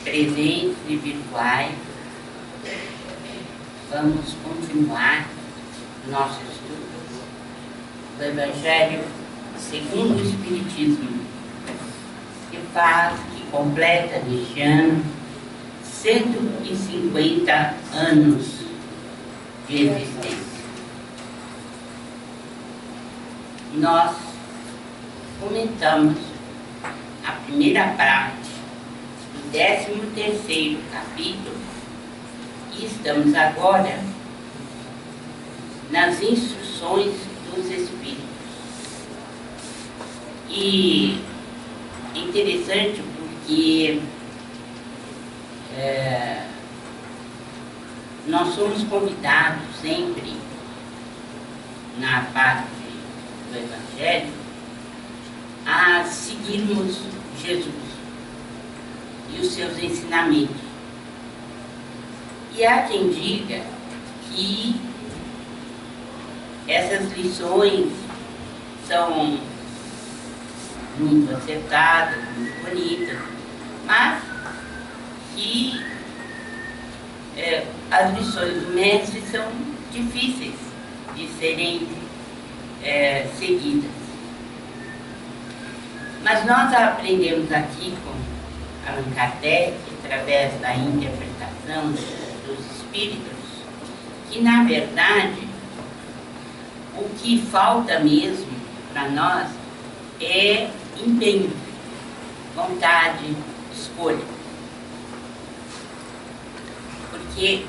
presentes e virtuais, vamos continuar nosso estudo do Evangelho segundo o Espiritismo, que completa neste ano 150 anos de existência. Nós comentamos a primeira parte do 13º capítulo e estamos agora nas instruções dos Espíritos. E é interessante porque nós somos convidados sempre na parte do Evangelho a seguirmos Jesus e os seus ensinamentos. E há quem diga que essas lições são muito acertadas, muito bonitas, mas que as lições do Mestre são difíceis de serem seguidas. Mas nós aprendemos aqui com Allan Kardec, através da interpretação dos Espíritos, que na verdade o que falta mesmo para nós é empenho, vontade, escolha. Porque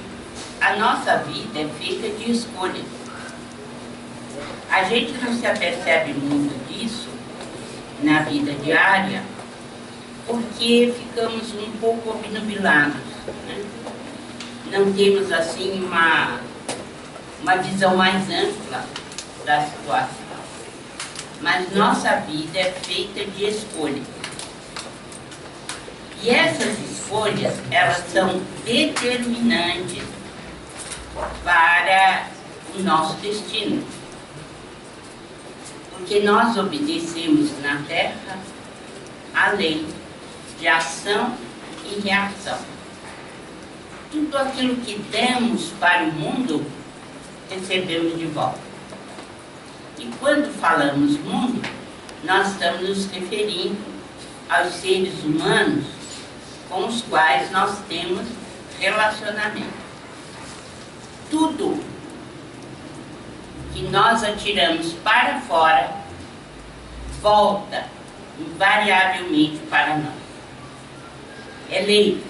a nossa vida é feita de escolha. A gente não se apercebe muito disso na vida diária, porque ficamos um pouco obnubilados, né? Não temos assim uma visão mais ampla da situação. Mas nossa vida é feita de escolha. E essas escolhas, elas são determinantes para o nosso destino. Porque nós obedecemos na Terra a lei de ação e reação. Tudo aquilo que demos para o mundo, recebemos de volta. E quando falamos mundo, nós estamos nos referindo aos seres humanos com os quais nós temos relacionamento. Tudo que nós atiramos para fora volta invariavelmente para nós. É lei.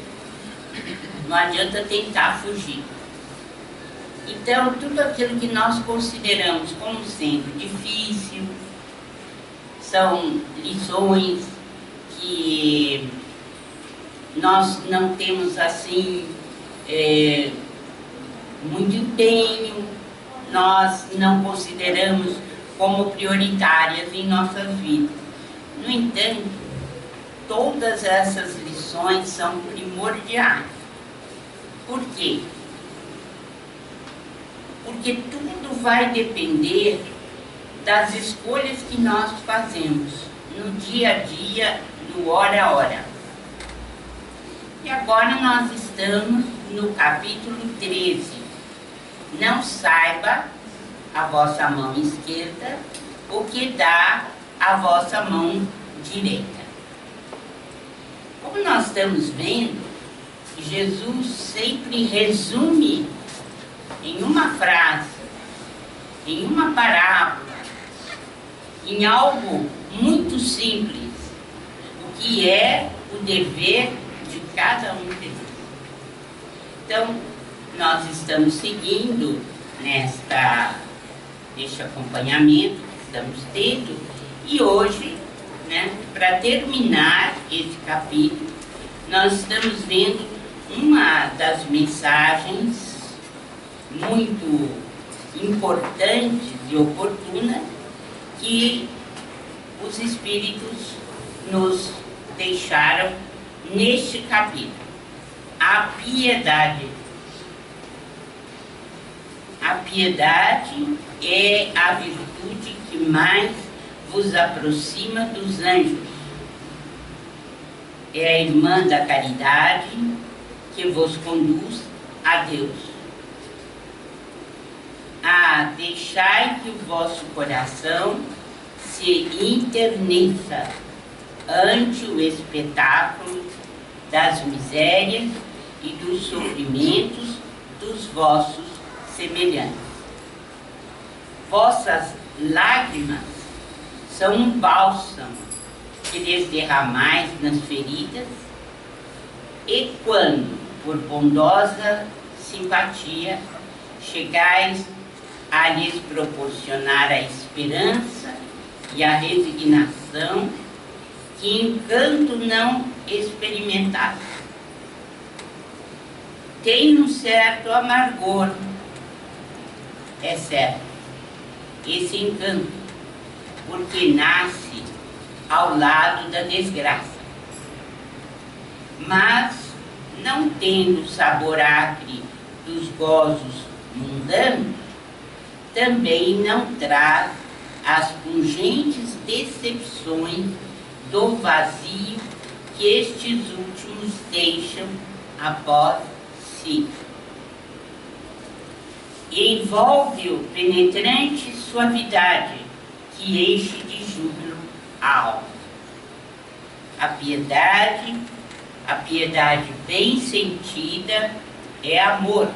Não adianta tentar fugir. Então, tudo aquilo que nós consideramos como sendo difícil, são lições que nós não temos assim muito empenho, nós não consideramos como prioritárias em nossas vidas. No entanto, todas essas lições são primordiais. Por quê? Porque tudo vai depender das escolhas que nós fazemos no dia a dia, no hora a hora. E agora nós estamos no capítulo 13. Não saiba a vossa mão esquerda o que dá a vossa mão direita. Como nós estamos vendo, Jesus sempre resume em uma frase, em uma parábola, em algo muito simples, o que é o dever de cada um de nós. Então, nós estamos seguindo neste acompanhamento que estamos tendo, e hoje, para terminar esse capítulo, nós estamos vendo uma das mensagens muito importantes e oportunas que os Espíritos nos deixaram neste capítulo. A piedade. A piedade é a virtude que mais vos aproxima dos anjos. é a irmã da caridade que vos conduz a Deus. Deixai que o vosso coração se interneça ante o espetáculo das misérias e dos sofrimentos dos vossos semelhantes. Vossas lágrimas são um bálsamo que lhes derramais nas feridas, e quando, por bondosa simpatia, chegais a lhes proporcionar a esperança e a resignação, que encanto não experimentaste. Tem um certo amargor, é certo, esse encanto, porque nasce ao lado da desgraça. Mas, não tendo o sabor acre dos gozos mundanos, também não traz as pungentes decepções do vazio que estes últimos deixam após si. Envolve-o penetrante suavidade que enche de júbilo a alma. A piedade bem sentida é amor.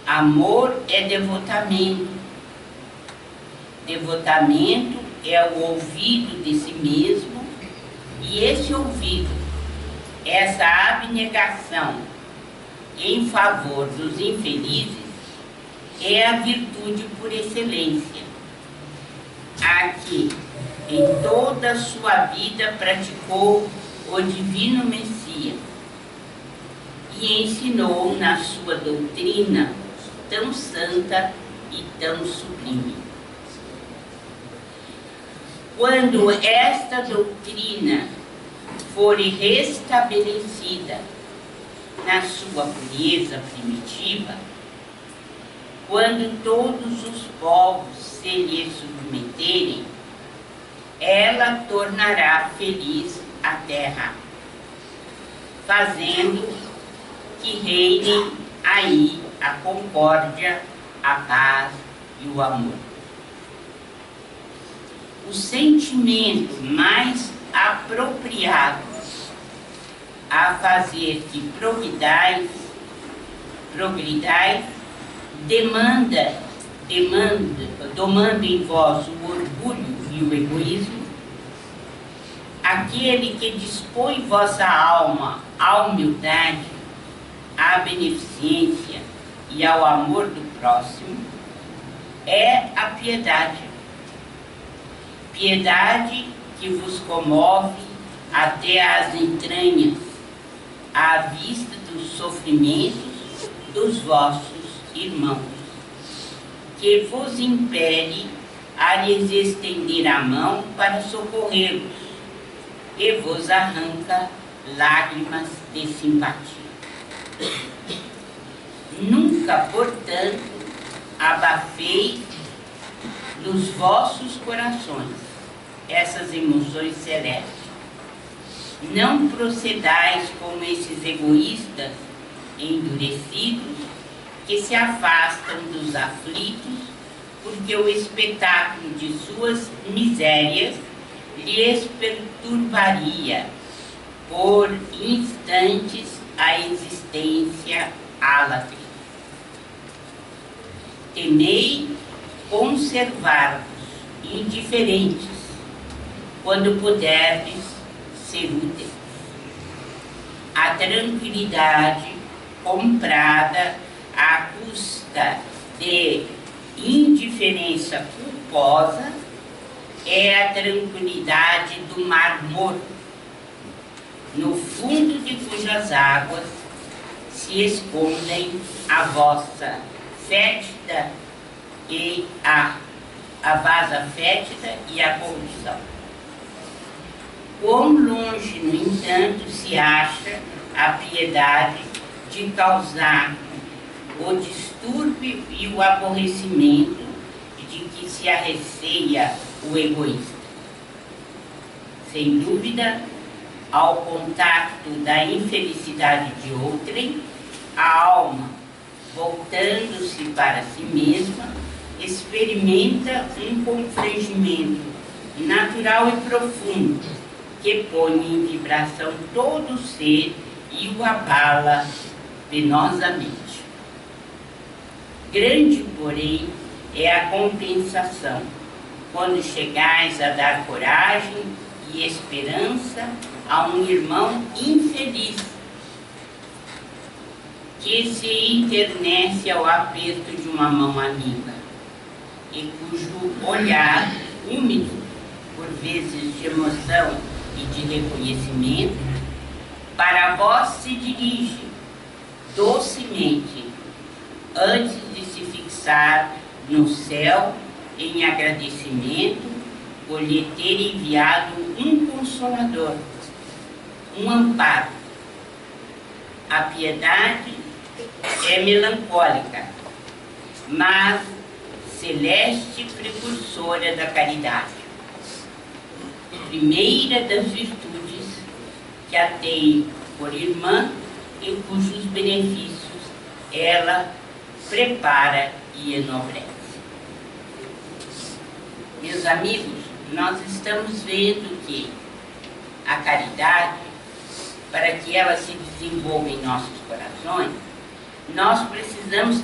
Amor é devotamento. Devotamento é o ouvido de si mesmo, e esse ouvido, essa abnegação em favor dos infelizes, é a virtude por excelência, a que em toda a sua vida praticou o divino Messias e ensinou na sua doutrina tão santa e tão sublime. Quando esta doutrina for restabelecida na sua pureza primitiva, quando todos os povos se lhe submeterem, ela tornará feliz a terra, fazendo que reinem aí a concórdia, a paz e o amor. O sentimento mais apropriado a fazer que progridais domando em vós o orgulho e o egoísmo, aquele que dispõe vossa alma à humildade, à beneficência e ao amor do próximo, é a piedade. Piedade que vos comove até às entranhas, à vista dos sofrimentos dos vossos irmãos, que vos impele a lhes estender a mão para socorrê-los, e vos arranca lágrimas de simpatia. Nunca, portanto, abafeis nos vossos corações essas emoções celestes. Não procedais como esses egoístas endurecidos que se afastam dos aflitos, porque o espetáculo de suas misérias lhes perturbaria por instantes a existência álacre. Temei conservar-vos indiferentes quando puderdes ser úteis. A tranquilidade comprada à custa de indiferença culposa é a tranquilidade do mar morto, no fundo de cujas águas se escondem a vossa fétida e a vaza fétida e a corrupção. Quão longe, no entanto, se acha a piedade de causar o distúrbio e o aborrecimento de que se arreceia o egoísta. Sem dúvida, ao contato da infelicidade de outrem, a alma, voltando-se para si mesma, experimenta um constrangimento natural e profundo, que põe em vibração todo o ser e o abala penosamente. Grande, porém, é a compensação, quando chegais a dar coragem e esperança a um irmão infeliz, que se internece ao aperto de uma mão amiga, e cujo olhar úmido, por vezes de emoção e de reconhecimento, para vós se dirige docemente, antes de se fixar no céu em agradecimento por lhe ter enviado um consolador, um amparo. A piedade é melancólica, mas celeste precursora da caridade, primeira das virtudes que a tem por irmã e cujos benefícios ela prepara e enobrece. Meus amigos, nós estamos vendo que a caridade, para que ela se desenvolva em nossos corações, nós precisamos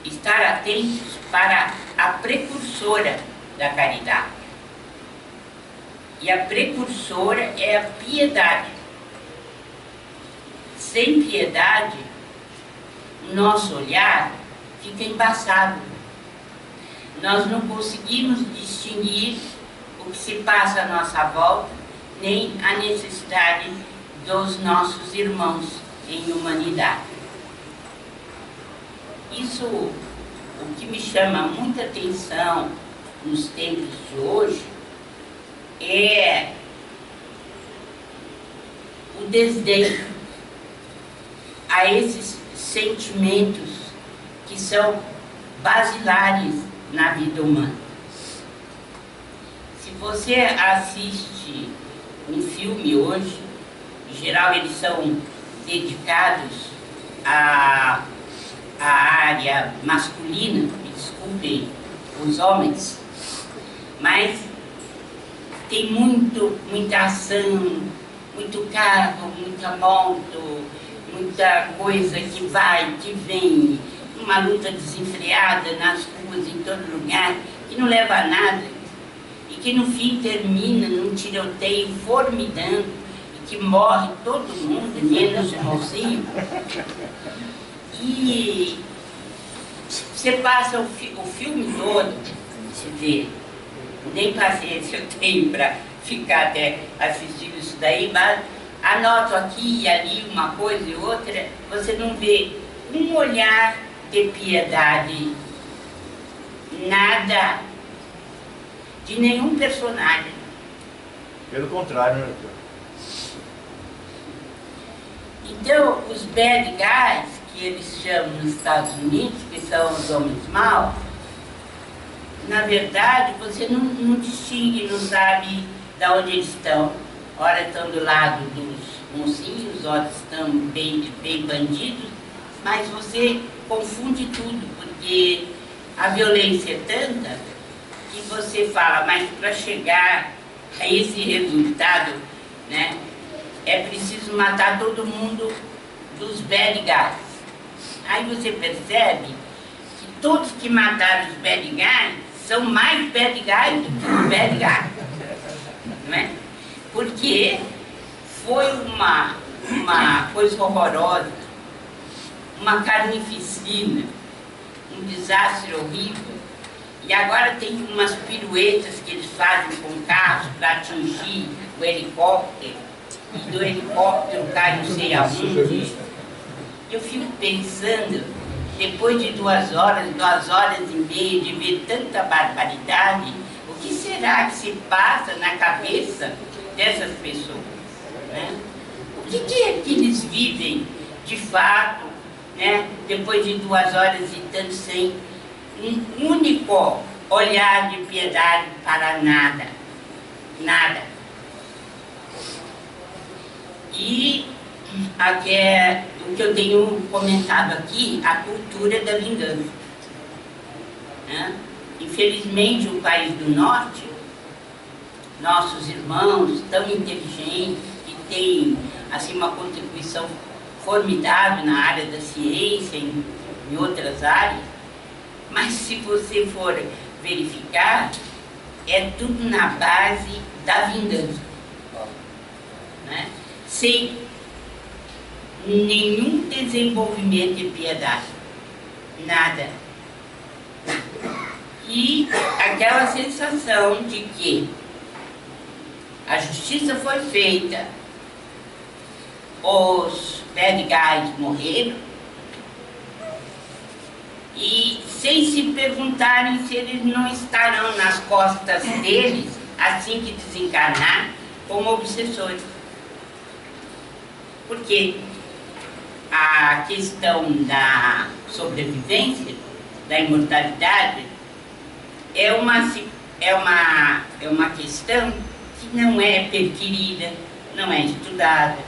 estar atentos para a precursora da caridade. E a precursora é a piedade. Sem piedade, o nosso olhar fica embaçado. Nós não conseguimos distinguir o que se passa à nossa volta, nem a necessidade dos nossos irmãos em humanidade. Isso, o que me chama muita atenção nos tempos de hoje, é o desdém a esses sentimentos que são basilares na vida humana. Se você assiste um filme hoje, em geral eles são dedicados à área masculina, me desculpem os homens, mas tem muita ação, muito carro, muita moto, muita coisa que vai, que vem, uma luta desenfreada nas ruas, em todo lugar, que não leva a nada, e que no fim termina num tiroteio formidando, e que morre todo mundo, menos o mocinho. E você passa o filme todo, se vê, nem paciência eu tenho para ficar até assistindo isso daí, mas anoto aqui e ali uma coisa e outra, você não vê um olhar de piedade, nada, de nenhum personagem. Pelo contrário, né? Então, os bad guys, que eles chamam nos Estados Unidos, que são os homens maus, na verdade, você não distingue, não sabe de onde eles estão. Ora estão do lado dos mocinhos, ora estão bem bandidos, mas você confunde tudo, porque a violência é tanta que você fala, mas para chegar a esse resultado, né, é preciso matar todo mundo dos bad guys. Aí você percebe que todos que mataram os bad guys são mais bad guys do que os bad guys, não é? Porque foi uma coisa horrorosa, uma carnificina, um desastre horrível. E agora tem umas piruetas que eles fazem com carros para atingir o helicóptero, e do helicóptero cai não sei aonde. Eu fico pensando, depois de 2 horas e meia de ver tanta barbaridade, o que será que se passa na cabeça dessas pessoas, né? O que é que eles vivem de fato, né? Depois de 2 horas e tanto sem um único olhar de piedade para nada, nada. o que eu tenho comentado aqui, a cultura da vingança. Né? Infelizmente, o país do norte, nossos irmãos tão inteligentes, que têm assim, uma contribuição formidável na área da ciência, em outras áreas, mas se você for verificar, é tudo na base da vingança, né? Sem nenhum desenvolvimento de piedade, nada. E aquela sensação de que a justiça foi feita, os bad guys morreram, e sem se perguntarem se eles não estarão nas costas deles, assim que desencarnar, como obsessores. Porque a questão da sobrevivência, da imortalidade, é uma questão que não é perquirida, não é estudada,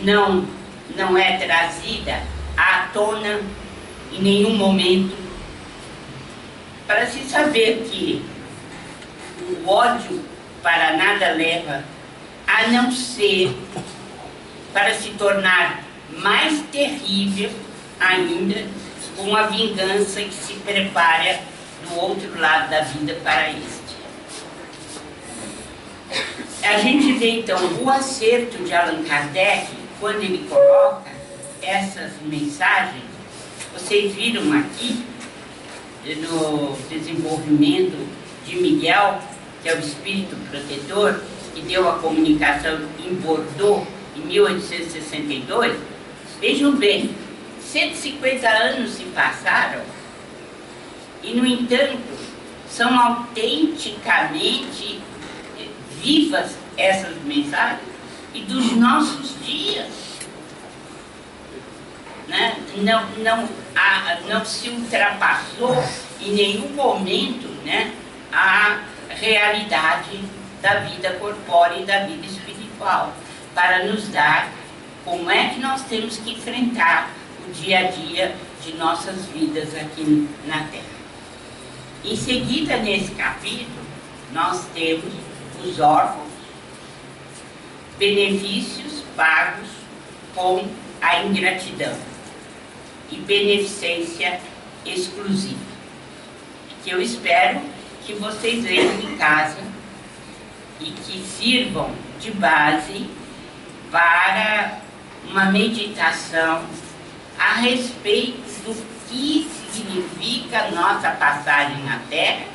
não é trazida à tona em nenhum momento, para se saber que o ódio para nada leva, a não ser para se tornar mais terrível ainda, com a vingança que se prepara do outro lado da vida para este. A gente vê então o acerto de Allan Kardec, quando ele coloca essas mensagens. Vocês viram aqui, no desenvolvimento de Miguel, que é o espírito protetor, que deu a comunicação em Bordeaux, em 1862. Vejam bem, 150 anos se passaram e, no entanto, são autenticamente vivas essas mensagens e dos nossos dias. Né? Não se ultrapassou em nenhum momento, né, a realidade da vida corpórea e da vida espiritual, para nos dar como é que nós temos que enfrentar o dia a dia de nossas vidas aqui na Terra. Em seguida, nesse capítulo, nós temos os órfãos, benefícios pagos com a ingratidão e beneficência exclusiva, que eu espero que vocês leiam em casa e que sirvam de base para uma meditação a respeito do que significa a nossa passagem na Terra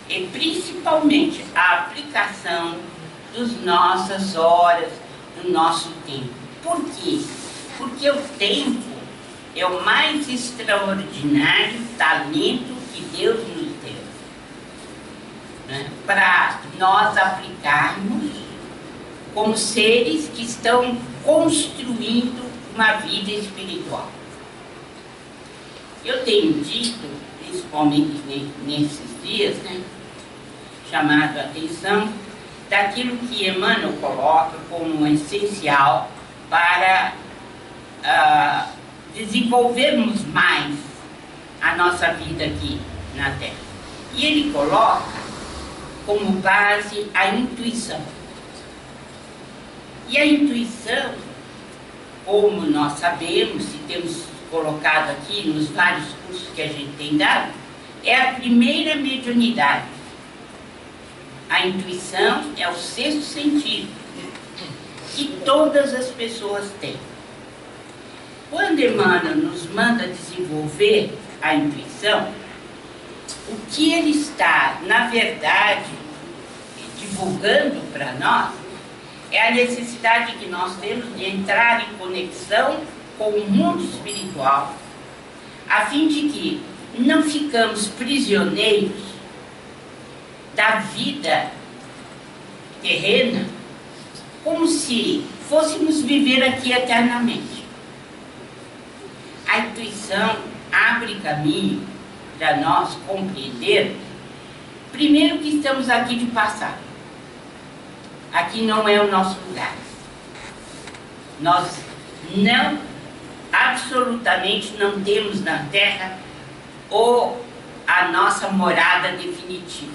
e principalmente a aplicação das nossas horas, do nosso tempo. Por quê? Porque o tempo é o mais extraordinário talento que Deus nos deu, né, para nós aplicarmos como seres que estão construindo uma vida espiritual. Eu tenho dito, principalmente nesses dias, né, chamado a atenção daquilo que Emmanuel coloca como essencial para desenvolvermos mais a nossa vida aqui na Terra. E ele coloca como base a intuição. E a intuição, como nós sabemos, e temos colocado aqui nos vários cursos que a gente tem dado, é a primeira mediunidade. A intuição é o sexto sentido que todas as pessoas têm. Quando Emmanuel nos manda desenvolver a intuição, o que ele está, na verdade, divulgando para nós é a necessidade que nós temos de entrar em conexão com o mundo espiritual, a fim de que não ficamos prisioneiros da vida terrena, como se fôssemos viver aqui eternamente. A intuição abre caminho para nós compreender, primeiro, que estamos aqui de passagem. Aqui não é o nosso lugar. Nós Não, absolutamente não temos na Terra a nossa morada definitiva.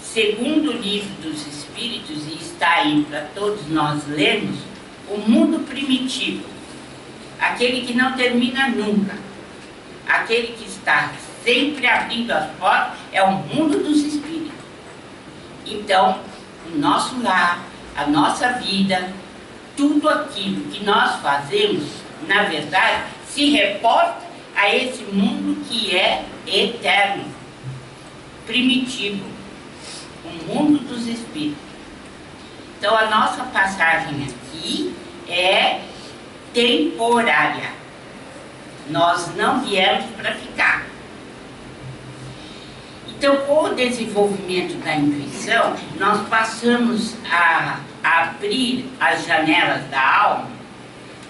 Segundo o livro dos Espíritos, e está aí para todos nós lermos, o mundo primitivo, aquele que não termina nunca, aquele que está sempre abrindo as portas, é o mundo dos Espíritos. Então, o nosso lar, a nossa vida, tudo aquilo que nós fazemos, na verdade, se reporta a esse mundo que é eterno, primitivo, o mundo dos Espíritos. Então, a nossa passagem aqui é temporária. Nós não viemos para ficar. Então, com o desenvolvimento da intuição, nós passamos a abrir as janelas da alma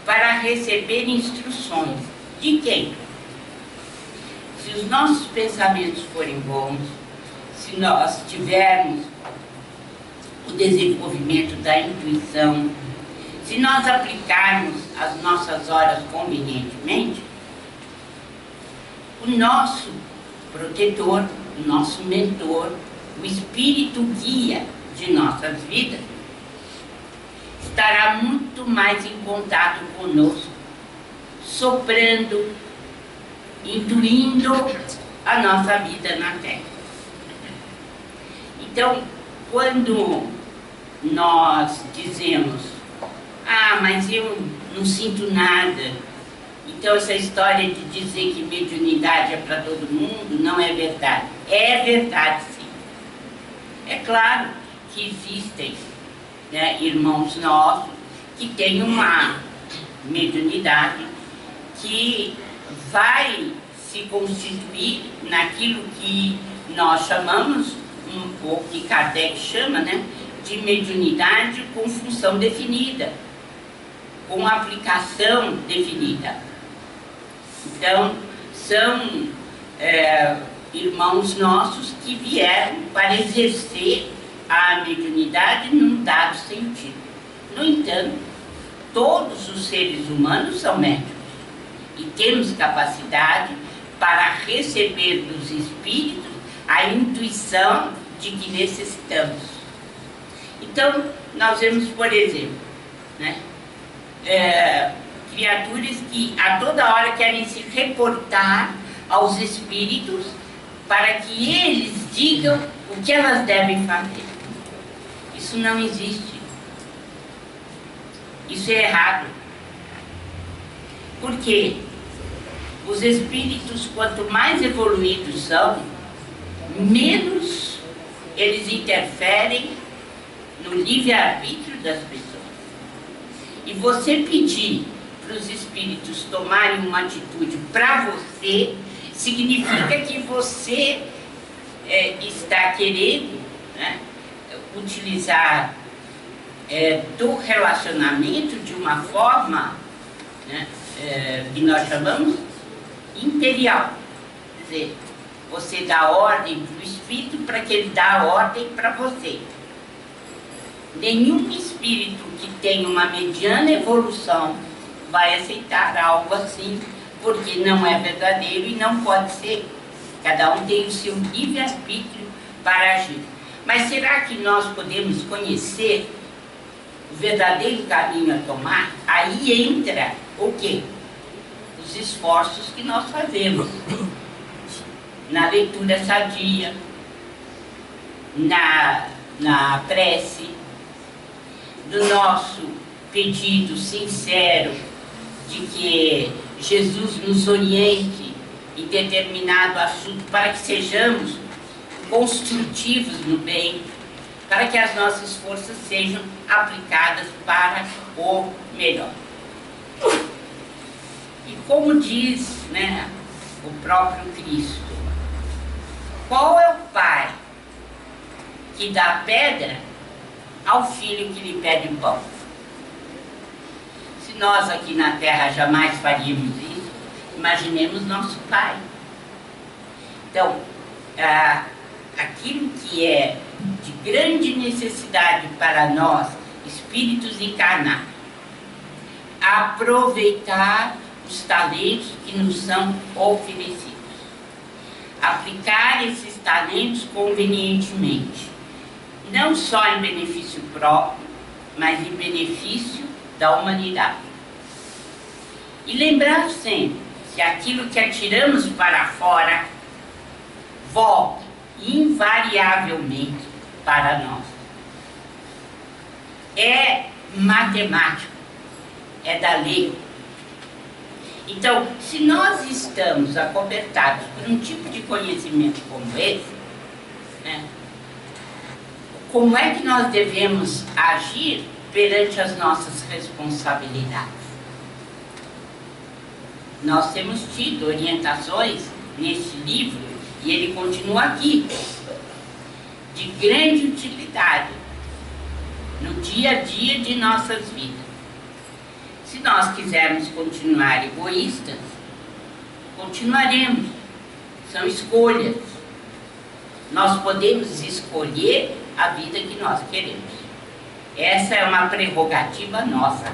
para receber instruções. De quem? Se os nossos pensamentos forem bons, se nós tivermos o desenvolvimento da intuição, se nós aplicarmos as nossas horas convenientemente, o nosso protetor, o nosso mentor, o espírito guia de nossas vidas, estará muito mais em contato conosco, soprando, intuindo a nossa vida na Terra. Então, quando nós dizemos, mas eu não sinto nada, então essa história de dizer que mediunidade é para todo mundo não é verdade. É verdade, sim. É claro que existem, né, irmãos nossos que têm uma mediunidade que vai se constituir naquilo que nós chamamos, ou que Kardec chama, né, de mediunidade com função definida, com aplicação definida. Então, são irmãos nossos que vieram para exercer a mediunidade num dado sentido. No entanto, todos os seres humanos são médiuns e temos capacidade para receber dos espíritos a intuição de que necessitamos. Então, nós vemos, por exemplo, né, criaturas que a toda hora querem se reportar aos espíritos para que eles digam o que elas devem fazer. Isso não existe. Isso é errado. Por quê? Os espíritos, quanto mais evoluídos são, menos eles interferem no livre-arbítrio das pessoas. E você pedir para os espíritos tomarem uma atitude para você, significa que você está querendo, né, utilizar do relacionamento de uma forma, né, que nós chamamos imperial. Quer dizer, você dá ordem para o espírito para que ele dá ordem para você. Nenhum espírito que tem uma mediana evolução vai aceitar algo assim, porque não é verdadeiro e não pode ser. Cada um tem o seu livre-arbítrio para agir. Mas será que nós podemos conhecer o verdadeiro caminho a tomar? Aí entra o quê? Os esforços que nós fazemos na leitura sadia, na prece, do nosso pedido sincero de que Jesus nos oriente em determinado assunto para que sejamos construtivos no bem, para que as nossas forças sejam aplicadas para o melhor. E como diz, né, o próprio Cristo, qual é o pai que dá pedra ao filho que lhe pede pão? Se nós aqui na Terra jamais faríamos isso, imaginemos nosso pai. Então, aquilo que é de grande necessidade para nós, espíritos encarnados, aproveitar os talentos que nos são oferecidos. Aplicar esses talentos convenientemente, não só em benefício próprio, mas em benefício da humanidade. E lembrar sempre que aquilo que atiramos para fora volta invariavelmente para nós. É matemático, é da lei. Então, se nós estamos acobertados por um tipo de conhecimento como esse, né, como é que nós devemos agir perante as nossas responsabilidades? Nós temos tido orientações nesse livro, e ele continua aqui, de grande utilidade no dia a dia de nossas vidas. Se nós quisermos continuar egoístas, continuaremos. São escolhas. Nós podemos escolher a vida que nós queremos. Essa é uma prerrogativa nossa.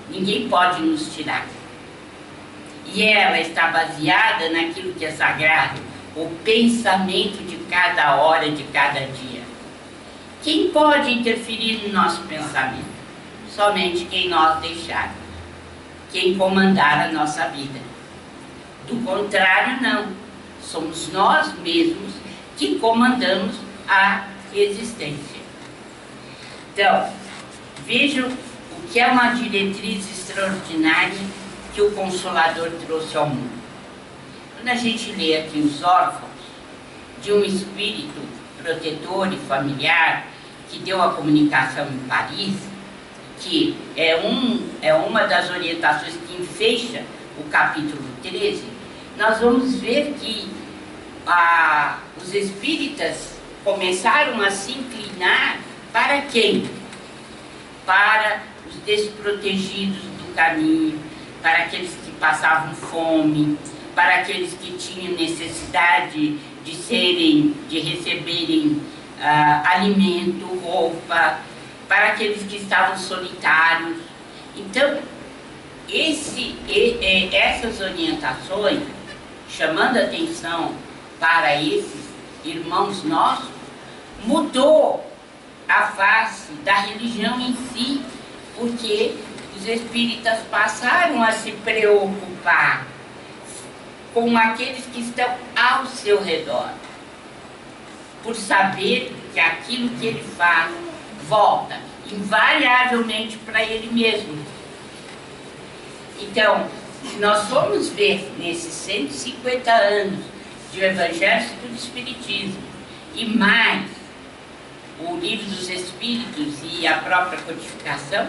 Ninguém pode nos tirar. E ela está baseada naquilo que é sagrado, o pensamento de cada hora, de cada dia. Quem pode interferir no nosso pensamento? Somente quem nós deixar, quem comandar a nossa vida. Do contrário, não. Somos nós mesmos que comandamos a existência. Então, vejam o que é uma diretriz extraordinária que o Consolador trouxe ao mundo. Quando a gente lê aqui os órfãos de um espírito protetor e familiar que deu a comunicação em Paris, que é uma das orientações que fecha o capítulo 13, nós vamos ver que os espíritas começaram a se inclinar para quem? Para os desprotegidos do caminho, para aqueles que passavam fome, para aqueles que tinham necessidade de receberem alimento, roupa, para aqueles que estavam solitários. Então, essas orientações, chamando a atenção para esses irmãos nossos, mudou a face da religião em si, porque os espíritas passaram a se preocupar com aqueles que estão ao seu redor, por saber que aquilo que ele faz volta invariavelmente para ele mesmo. Então, se nós formos ver nesses 150 anos de Evangelho segundo o Espiritismo, e mais o Livro dos Espíritos e a própria codificação,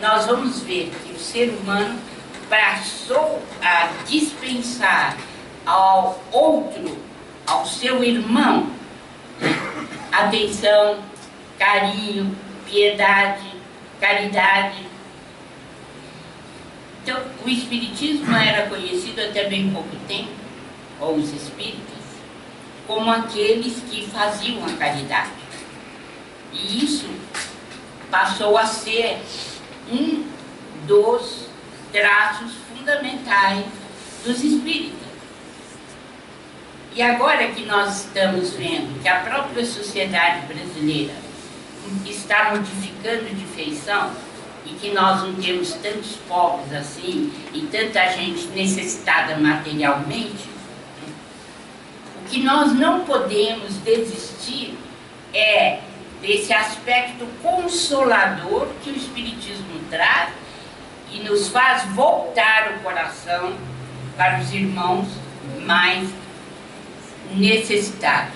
nós vamos ver que o ser humano passou a dispensar ao outro, ao seu irmão, atenção, carinho, piedade, caridade. Então, o Espiritismo era conhecido até bem pouco tempo, ou os espíritas, como aqueles que faziam a caridade. E isso passou a ser um dos traços fundamentais dos espíritas. E agora que nós estamos vendo que a própria sociedade brasileira está modificando de feição e que nós não temos tantos pobres assim e tanta gente necessitada materialmente, o que nós não podemos desistir é desse aspecto consolador que o Espiritismo traz e nos faz voltar o coração para os irmãos mais necessitados.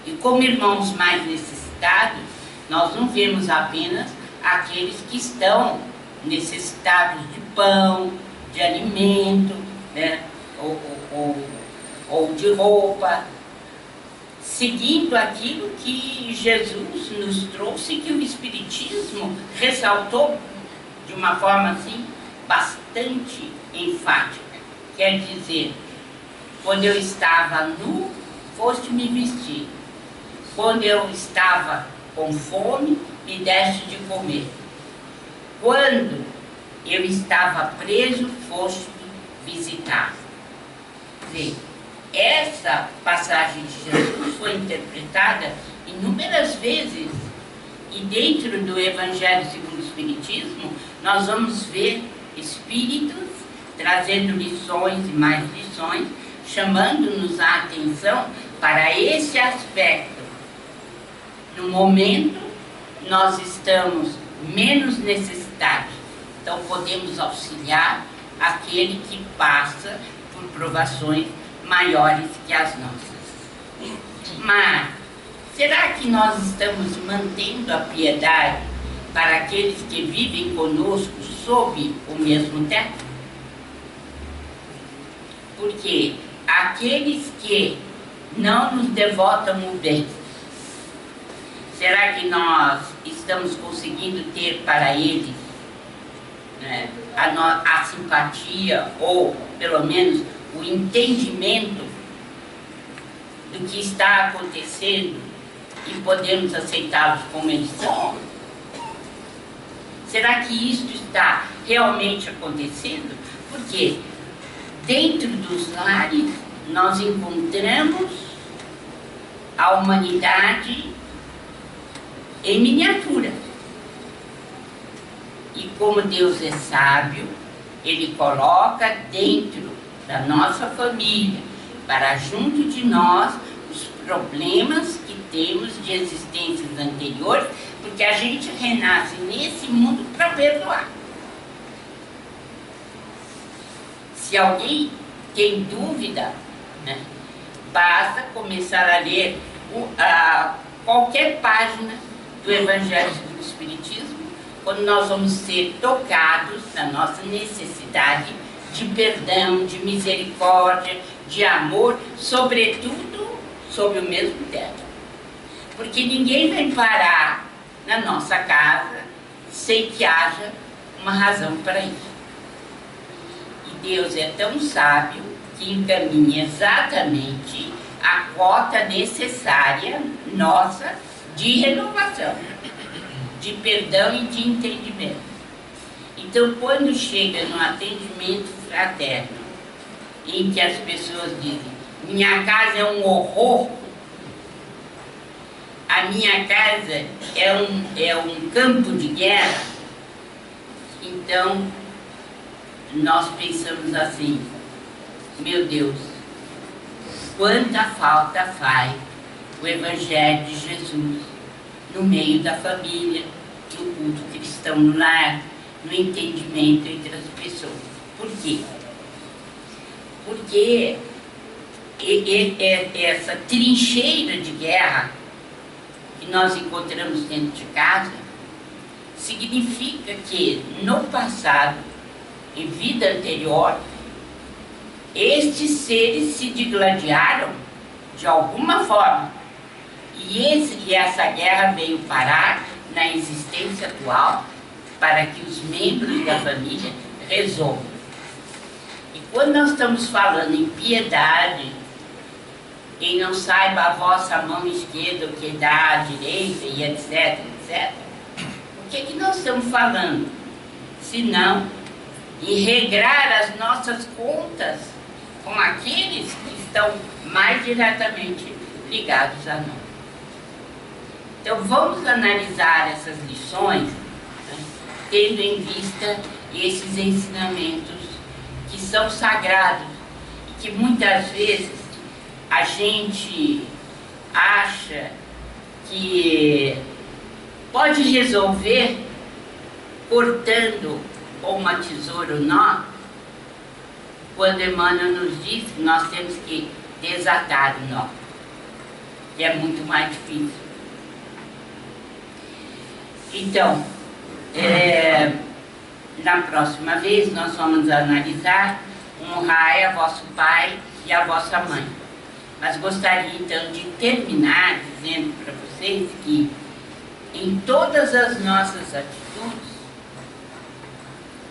E como irmãos mais necessitados, nós não vemos apenas aqueles que estão necessitados de pão, de alimento, né, ou de roupa, seguindo aquilo que Jesus nos trouxe e que o Espiritismo ressaltou de uma forma assim bastante enfática. Quer dizer, quando eu estava nu, foste me vestir. Quando eu estava com fome, me deste de comer. Quando eu estava preso, foste visitar. Quer dizer, essa passagem de Jesus foi interpretada inúmeras vezes, e dentro do Evangelho segundo o Espiritismo nós vamos ver espíritos trazendo lições e mais lições, chamando-nos a atenção para esse aspecto. No momento, nós estamos menos necessitados, então podemos auxiliar aquele que passa por provações maiores que as nossas. Mas, será que nós estamos mantendo a piedade para aqueles que vivem conosco sob o mesmo teto? Porque aqueles que não nos devotam o bem, será que nós estamos conseguindo ter para eles, né, a simpatia, ou pelo menos o entendimento do que está acontecendo e podemos aceitá-los como eles são? Será que isso está realmente acontecendo? Porque dentro dos lares nós encontramos a humanidade em miniatura. E como Deus é sábio, Ele coloca dentro da nossa família, para junto de nós, os problemas que temos de existências anteriores, porque a gente renasce nesse mundo para perdoar. Se alguém tem dúvida, né, basta começar a ler qualquer página do Evangelho do Espiritismo, quando nós vamos ser tocados na nossa necessidade de perdão, de misericórdia, de amor, sobretudo sob o mesmo teto. Porque ninguém vem parar na nossa casa sem que haja uma razão para isso. E Deus é tão sábio que encaminha exatamente a cota necessária nossa de renovação, de perdão e de entendimento. Então, quando chega no atendimento fraterno, em que as pessoas dizem: minha casa é um horror, a minha casa é um campo de guerra, então nós pensamos assim: meu Deus, quanta falta faz o Evangelho de Jesus no meio da família, no culto cristão no lar, no entendimento entre as pessoas. Por quê? Porque essa trincheira de guerra que nós encontramos dentro de casa significa que no passado, em vida anterior, estes seres se digladiaram de alguma forma, e essa guerra veio parar na existência atual para que os membros da família resolvam. E quando nós estamos falando em piedade, em não saiba a vossa mão esquerda o que dá à direita, e etc, etc, o que nós estamos falando? Senão em regrar as nossas contas com aqueles que estão mais diretamente ligados a nós. Então vamos analisar essas lições, né, tendo em vista esses ensinamentos que são sagrados e que muitas vezes a gente acha que pode resolver cortando com uma tesoura o nó, quando Emmanuel nos diz que nós temos que desatar o nó, que é muito mais difícil. Então, na próxima vez nós vamos analisar honrai a vosso pai e a vossa mãe. Mas gostaria então de terminar dizendo para vocês que em todas as nossas atitudes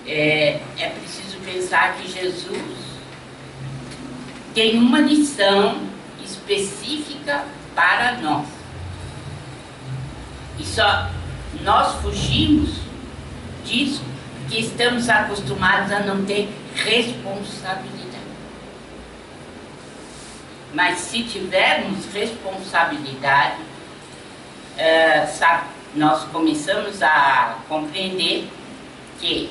é preciso pensar que Jesus tem uma lição específica para nós. E só nós fugimos disso que estamos acostumados a não ter responsabilidade. Mas se tivermos responsabilidade, nós começamos a compreender que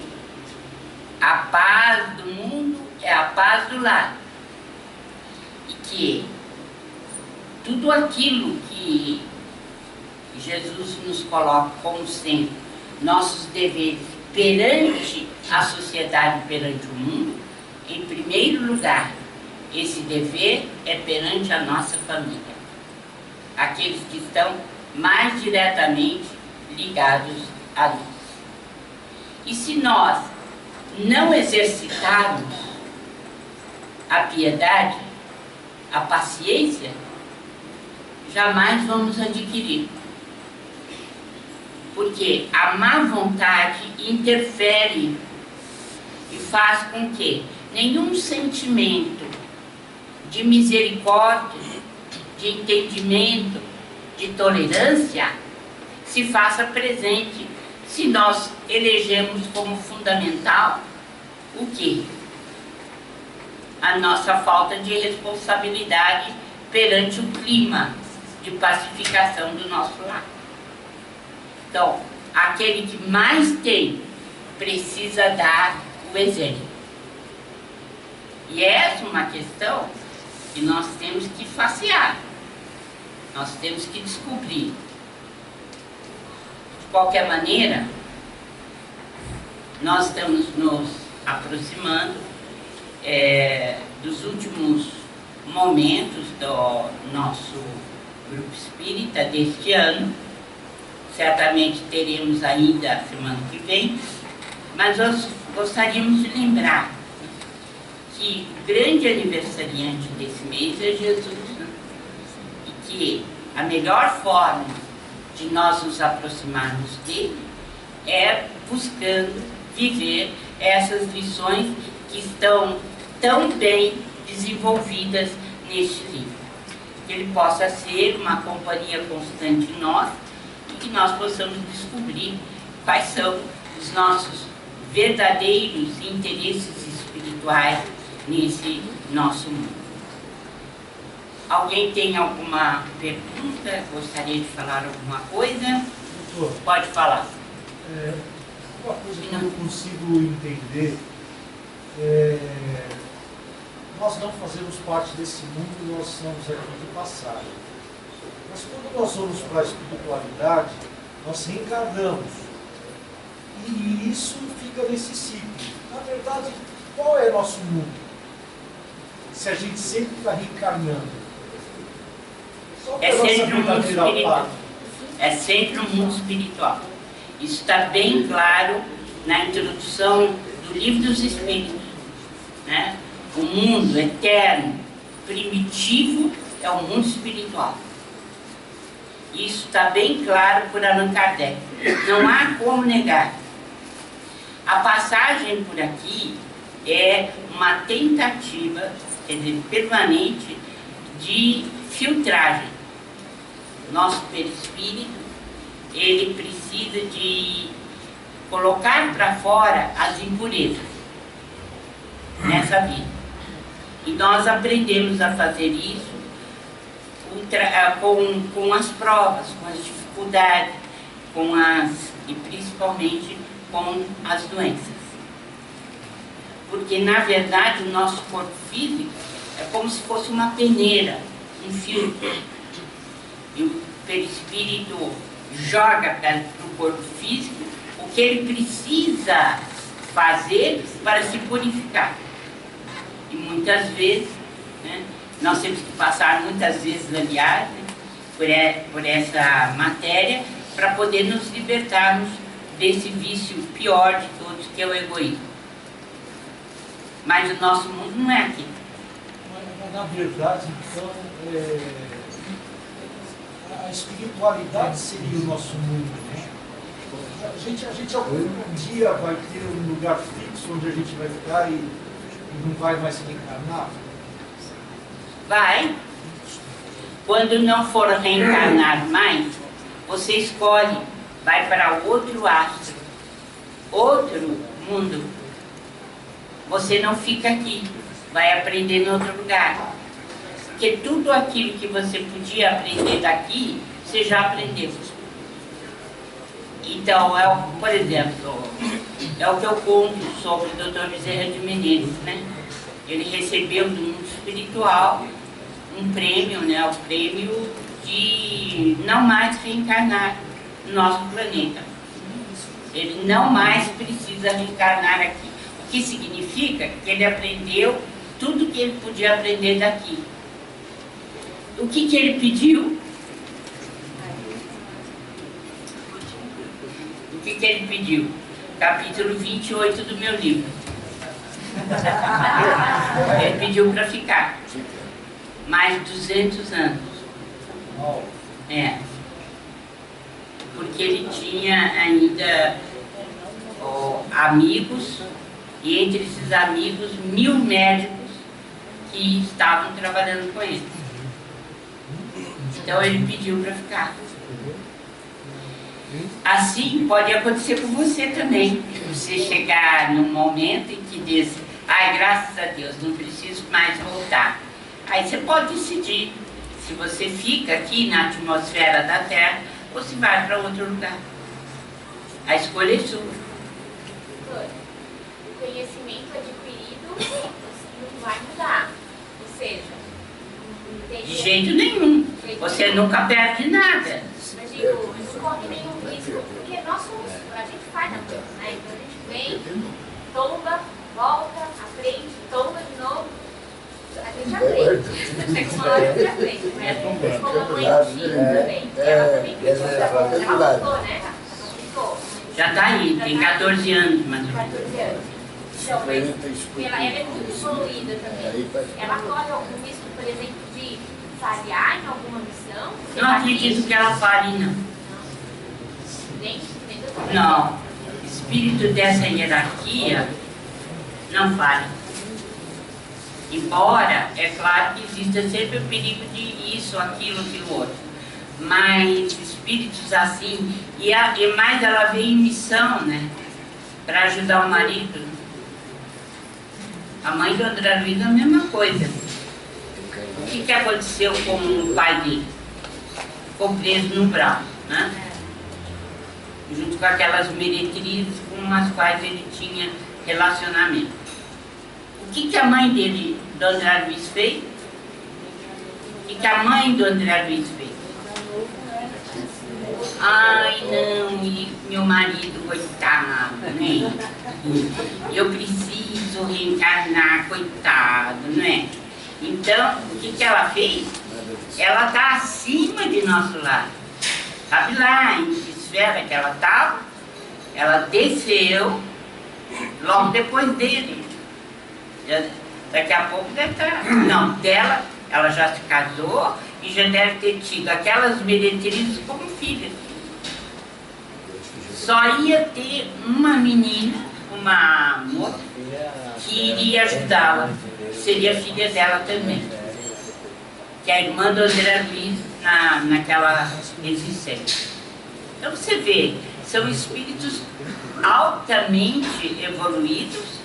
a paz do mundo é a paz do lar. E que tudo aquilo que Jesus nos coloca como sendo nossos deveres perante a sociedade, perante o mundo, em primeiro lugar, esse dever é perante a nossa família. Aqueles que estão mais diretamente ligados a nós. E se nós não exercitarmos a piedade, a paciência, jamais vamos adquirir. Porque a má vontade interfere e faz com que nenhum sentimento de misericórdia, de entendimento, de tolerância se faça presente se nós elegemos como fundamental o quê? A nossa falta de responsabilidade perante o clima de pacificação do nosso lar. Então, aquele que mais tem precisa dar o exemplo. E essa é uma questão que nós temos que facear, nós temos que descobrir. De qualquer maneira, nós estamos nos aproximando dos últimos momentos do nosso grupo espírita deste ano. Certamente teremos ainda a semana que vem, mas nós gostaríamos de lembrar que o grande aniversariante desse mês é Jesus, né? E que a melhor forma de nós nos aproximarmos dele é buscando viver essas lições que estão tão bem desenvolvidas neste livro. Que ele possa ser uma companhia constante em nós e que nós possamos descobrir quais são os nossos verdadeiros interesses espirituais nesse nosso mundo. Alguém tem alguma pergunta? Gostaria de falar alguma coisa? Doutor, pode falar. Uma coisa que eu não consigo entender nós não fazemos parte desse mundo, nós somos aqui de passagem. Mas quando nós vamos para a espiritualidade, nós reencarnamos. E isso fica nesse ciclo. Na verdade, qual é nosso mundo? Se a gente sempre está reencarnando. É sempre um mundo espiritual. É sempre um mundo espiritual. Isso está bem claro na introdução do Livro dos Espíritos, né? O mundo eterno, primitivo, é o mundo espiritual. Isso está bem claro por Allan Kardec. Não há como negar. A passagem por aqui é uma tentativa, quer dizer, permanente, de filtragem. Nosso perispírito, ele precisa de colocar para fora as impurezas nessa vida. E nós aprendemos a fazer isso com as provas, com as dificuldades, e principalmente com as doenças. Porque, na verdade, o nosso corpo físico é como se fosse uma peneira, um filtro. E o perispírito joga para o corpo físico o que ele precisa fazer para se purificar. E muitas vezes, né, nós temos que passar muitas vezes, aliás, né, por essa matéria, para poder nos libertarmos desse vício pior de todos, que é o egoísmo. Mas o nosso mundo não é aqui. Mas, na verdade, então, a espiritualidade seria o nosso mundo, né? A gente algum dia vai ter um lugar fixo onde a gente vai ficar e não vai mais reencarnar? Vai. Quando não for reencarnar mais, você escolhe, vai para outro astro, outro mundo. Você não fica aqui, vai aprender em outro lugar. Porque tudo aquilo que você podia aprender daqui, você já aprendeu. Então, por exemplo, é o que eu conto sobre o Dr. Bezerra de Menezes, né? Ele recebeu do mundo espiritual um prêmio, né? O prêmio de não mais reencarnar no nosso planeta. Ele não mais precisa reencarnar aqui. O que significa que ele aprendeu tudo que ele podia aprender daqui. O que ele pediu? O que ele pediu? Capítulo 28 do meu livro. Ele pediu para ficar. Mais 200 anos. É. Porque ele tinha ainda amigos, e entre esses amigos, 1000 médicos que estavam trabalhando com ele. Então ele pediu para ficar. Assim pode acontecer com você também. Você chegar num momento em que diz, ai, graças a Deus, não preciso mais voltar. Aí você pode decidir se você fica aqui na atmosfera da Terra ou se vai para outro lugar. A escolha é sua. O conhecimento adquirido não vai mudar. Ou seja, de jeito nenhum. Você nunca perde nada. Mas digo, não corre nenhum risco, porque nós somos, a gente faz a coisa, né? Então a gente vem, tomba, volta, aprende, tomba de novo. A gente aprende. Chega uma hora que a gente aprende, né? Como a mãe do filho também. Ela também ficou, ela ficou, né? Ela ficou. Já está aí, tem 14 anos, mais ou menos. 14 anos. Então, mas ela é muito evoluída também. Ela corre algum risco, por exemplo, de falhar em alguma missão? Não acredito que ela fale, não. Não. Espírito dessa hierarquia não falha. Embora, é claro que exista sempre o perigo de isso, aquilo, aquilo outro. Mas espíritos assim, e mais ela veio em missão, né? Para ajudar o marido. A mãe do André Luiz é a mesma coisa. O que aconteceu com o pai dele? Ficou preso no umbral, né? Junto com aquelas meretrizes com as quais ele tinha relacionamento. O que a mãe dele, do André Luiz, fez? O que a mãe do André Luiz fez? Ai, não, e meu marido, coitado, né? Eu preciso reencarnar, coitado, né? Então, o que ela fez? Ela está acima de nosso lar. Sabe lá em que esfera que ela estava? Ela desceu logo depois dele. Daqui a pouco deve estar... Não, dela, ela já se casou e já deve ter tido aquelas meretrizes como filhas. Só ia ter uma menina, uma moça, que iria ajudá-la. Seria filha dela também. Que é a irmã do André Luiz naquela existência. Então você vê, são espíritos altamente evoluídos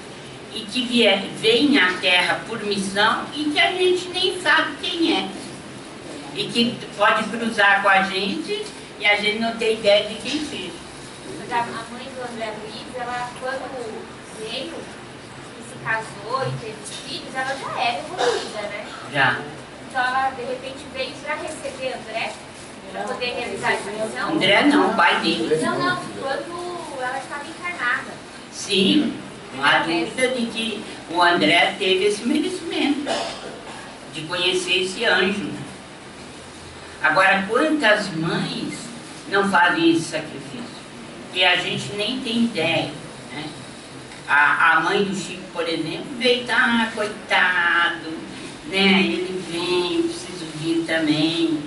e que vêm à Terra por missão e que a gente nem sabe quem é. E que pode cruzar com a gente e a gente não tem ideia de quem seja. Mas a mãe do André Luiz, ela quando veio e se casou e teve filhos, ela já era evoluída, né? Já. Então ela de repente veio para receber André, para poder realizar essa missão. André não, o pai dele. Não, quando ela estava encarnada. Sim, não há dúvida de que o André teve esse merecimento de conhecer esse anjo. Agora, quantas mães não fazem esse sacrifício? Que a gente nem tem ideia, né? A mãe do Chico, por exemplo, veio, coitado, né? Ele vem, preciso vir também.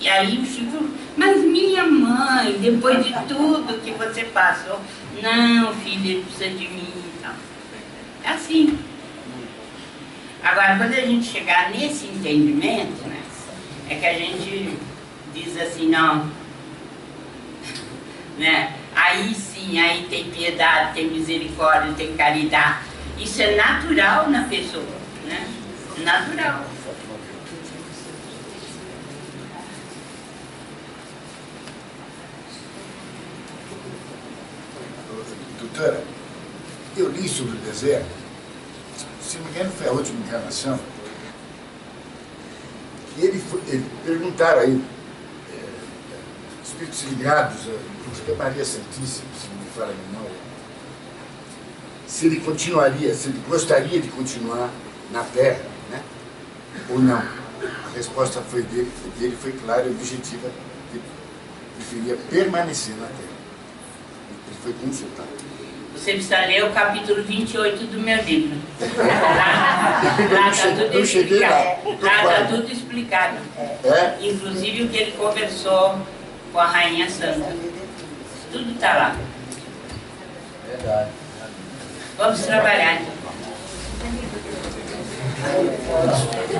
E aí o Chico, mas minha mãe, depois de tudo que você passou, não, filho, ele precisa de mim e tal. É assim. Agora, quando a gente chegar nesse entendimento, né, é que a gente diz assim, não, né? aí sim, aí tem piedade, tem misericórdia, tem caridade. Isso é natural na pessoa, né? Natural. Doutora, eu li sobre o deserto, se não me engano foi a última encarnação, e ele perguntaram aí, espíritos ligados, acho que é Maria Santíssima, se não me falha a memória, se ele continuaria, se ele gostaria de continuar na Terra, né? Ou não. A resposta dele foi clara e objetiva, que ele preferia permanecer na Terra. Ele foi consultado. Você precisa ler o capítulo 28 do meu livro. Lá está tudo explicado. Lá está tudo explicado. Inclusive o que ele conversou com a Rainha Santa. Tudo está lá. Verdade. Vamos trabalhar.